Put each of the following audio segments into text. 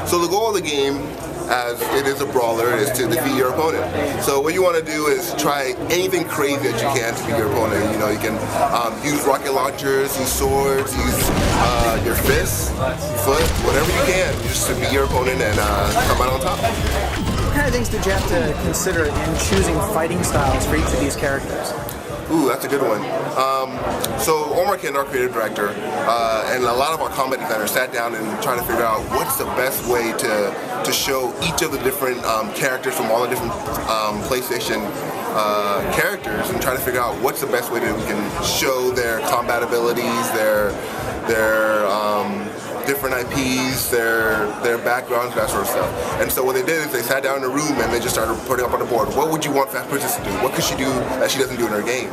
So the goal of the game, as it is a brawler, is to defeat your opponent. So what you want to do is try anything crazy that you can to beat your opponent. You know, you can use rocket launchers, use swords, use your fists, foot, whatever you can, just to beat your opponent and come out on top. What kind of things did you have to consider in choosing fighting styles for each of these characters? Ooh, that's a good one. So Omar Ken, our creative director, and a lot of our combat designers sat down and tried to figure out what's the best way to show each of the different characters from all the different PlayStation characters, and try to figure out what's the best way that we can show their combat abilities, their different IPs, their backgrounds, that sort of stuff. And so what they did is they sat down in a room and they just started putting up on the board, what would you want Fast Princess to do? What could she do that she doesn't do in her game?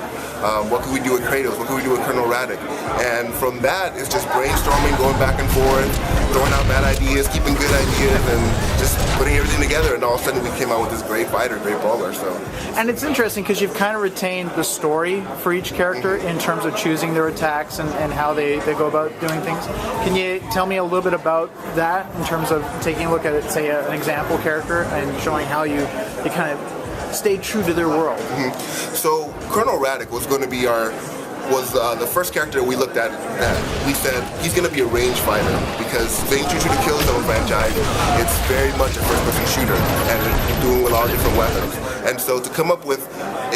What could we do with Kratos? What could we do with Colonel Raddick? And from that, it's just brainstorming, going back and forth, throwing out bad ideas, keeping good ideas, and just putting everything together. And all of a sudden we came out with this great fighter, great brawler. So. And it's interesting because you've kind of retained the story for each character in terms of choosing their attacks and how they go about doing things. Can you tell me a little bit about that in terms of taking a look at, say, an example character and showing how you kind of stay true to their world? So Colonel Raddick was going to be the first character we looked at that we said he's going to be a range fighter, because staying true to the Killzone franchise, it's very much a first-person shooter and doing with all different weapons. And so to come up with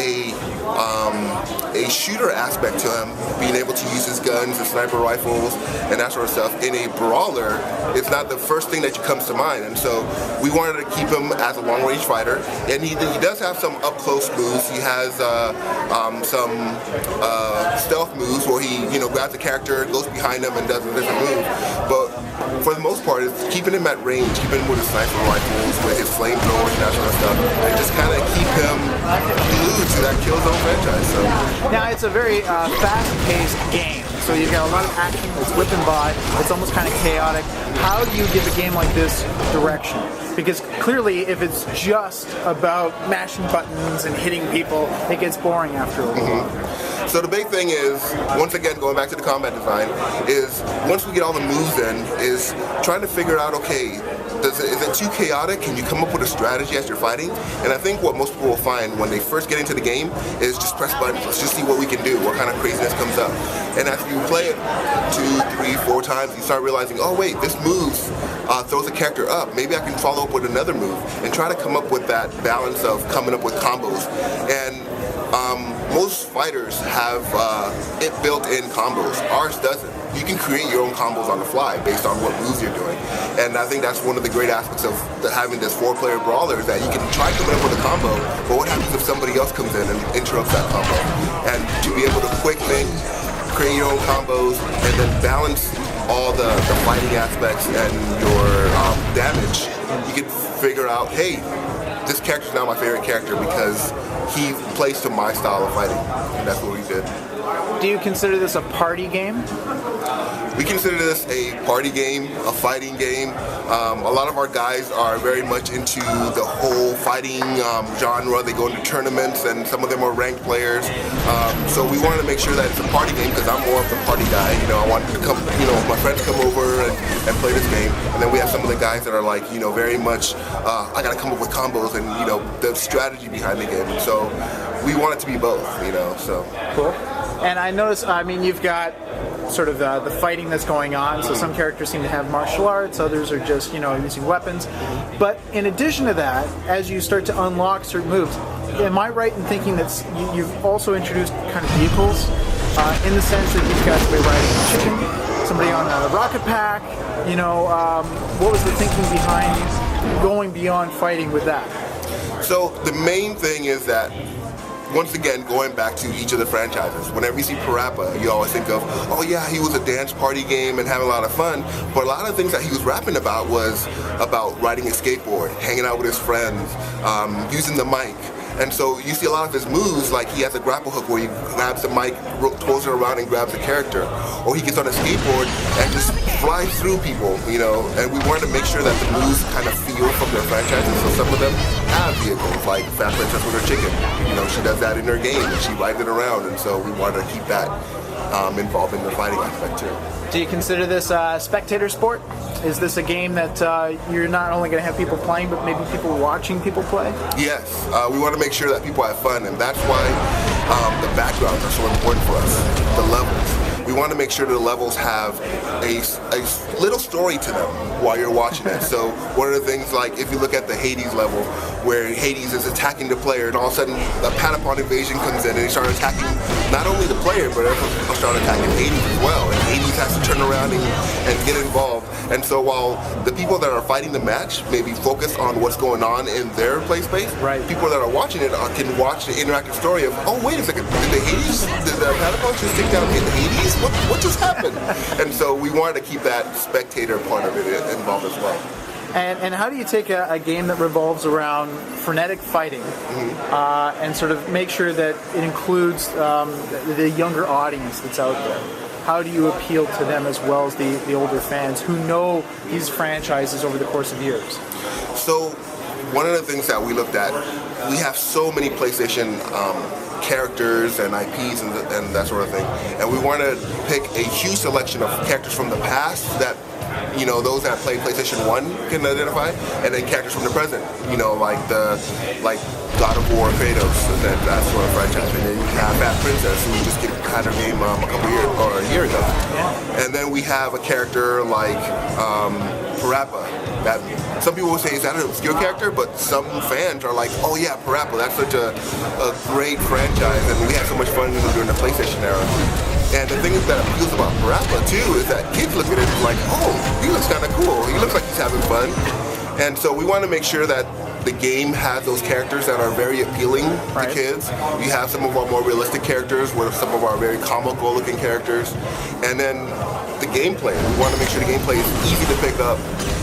a shooter aspect to him, being able to use his guns, his sniper rifles, and that sort of stuff in a brawler, it's not the first thing that comes to mind. And so we wanted to keep him as a long-range fighter, and he does have some up-close moves. He has some stealth moves where he grabs the character, goes behind them, and does a different move. But for the most part, it's keeping him at range, keeping him with his sniper rifles, with his flamethrowers and that sort of stuff, and just kind of keep him glued to that Killzone franchise. So. Now, it's a very fast-paced game, so you've got a lot of action that's whipping by. It's almost kind of chaotic. How do you give a game like this direction? Because clearly, if it's just about mashing buttons and hitting people, it gets boring after a while. So the big thing is, once again, going back to the combat design, is once we get all the moves in, is trying to figure out, okay, is it too chaotic? Can you come up with a strategy as you're fighting? And I think what most people will find when they first get into the game is just press buttons, let's just see what we can do, what kind of craziness comes up. And as you play it 2, 3, 4 times, you start realizing, oh wait, this move throws a character up. Maybe I can follow up with another move, and try to come up with that balance of coming up with combos. And most fighters have it built-in combos. Ours doesn't. You can create your own combos on the fly based on what moves you're doing. And I think that's one of the great aspects of having this 4-player brawler, is that you can try coming up with a combo, but what happens if somebody else comes in and interrupts that combo? And to be able to quick think, create your own combos, and then balance all the fighting aspects and your damage, you can figure out, hey, this character's now my favorite character because he plays to my style of fighting. And that's what we did. Do you consider this a party game? We consider this a party game, a fighting game. A lot of our guys are very much into the whole fighting genre. They go into tournaments, and some of them are ranked players. So we wanted to make sure that it's a party game, because I'm more of the party guy. I want to come, my friends come over and play this game. And then we have some of the guys that are like, very much, I got to come up with combos and, the strategy behind the game. And so we want it to be both, so. Cool. And I notice, you've got sort of the fighting that's going on. So some characters seem to have martial arts, others are just, using weapons. But in addition to that, as you start to unlock certain moves, am I right in thinking that you've also introduced kind of vehicles in the sense that you've got somebody riding a chicken, somebody on a rocket pack? What was the thinking behind going beyond fighting with that? So the main thing is that, once again, going back to each of the franchises, whenever you see Parappa, you always think of, oh yeah, he was a dance party game and having a lot of fun, but a lot of things that he was rapping about was about riding a skateboard, hanging out with his friends, using the mic. And so you see a lot of his moves, like he has a grapple hook where he grabs the mic, twirls it around and grabs a character. Or he gets on a skateboard and just flies through people, And we wanted to make sure that the moves kind of feel from their franchises. So some of them have vehicles, like Fast Princess with her chicken. She does that in her game and she rides it around. And so we wanted to keep that involved in the fighting aspect too. Do you consider this a spectator sport? Is this a game that you're not only going to have people playing, but maybe people watching people play? Yes, we want to make sure that people have fun, and that's why the backgrounds are so important for us, the levels. We want to make sure the levels have a little story to them while you're watching it. So one of the things, like if you look at the Hades level, where Hades is attacking the player, and all of a sudden a Patapon invasion comes in and he starts attacking not only the player, but everyone starts attacking Hades as well. And Hades has to turn around and get involved. And so while the people that are fighting the match may be focused on what's going on in their play space, right, people that are watching it can watch the interactive story of, oh wait a second, did the Patapon just take down the Hades? What just happened? And so we wanted to keep that spectator part of it involved as well. And how do you take a game that revolves around frenetic fighting and sort of make sure that it includes the younger audience that's out there? How do you appeal to them as well as the older fans who know these franchises over the course of years? So one of the things that we looked at, we have so many PlayStation characters and IPs and that sort of thing, and we want to pick a huge selection of characters from the past that, you know, those that play PlayStation 1 can identify, and then characters from the present, you know, like God of War, Kratos, and that sort of franchise. And then you have that Princess, who just had her game a year ago. Yeah. And then we have a character like Parappa. That some people will say, is that an obscure character? But some fans are like, oh yeah, Parappa, that's such a great franchise, and we had so much fun during the PlayStation era. And the thing that appeals about Parappa too is that kids look at it like, oh, he looks kind of cool. He looks like he's having fun. And so we want to make sure that the game has those characters that are very appealing to kids. We have some of our more realistic characters with some of our very comical looking characters. And then the gameplay. We want to make sure the gameplay is easy to pick up.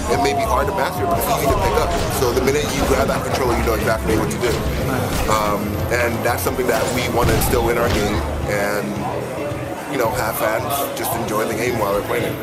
It may be hard to master, but it's easy to pick up. So the minute you grab that controller, you know exactly what to do. And that's something that we want to instill in our game and, you know, have fans just enjoy the game while they're playing it.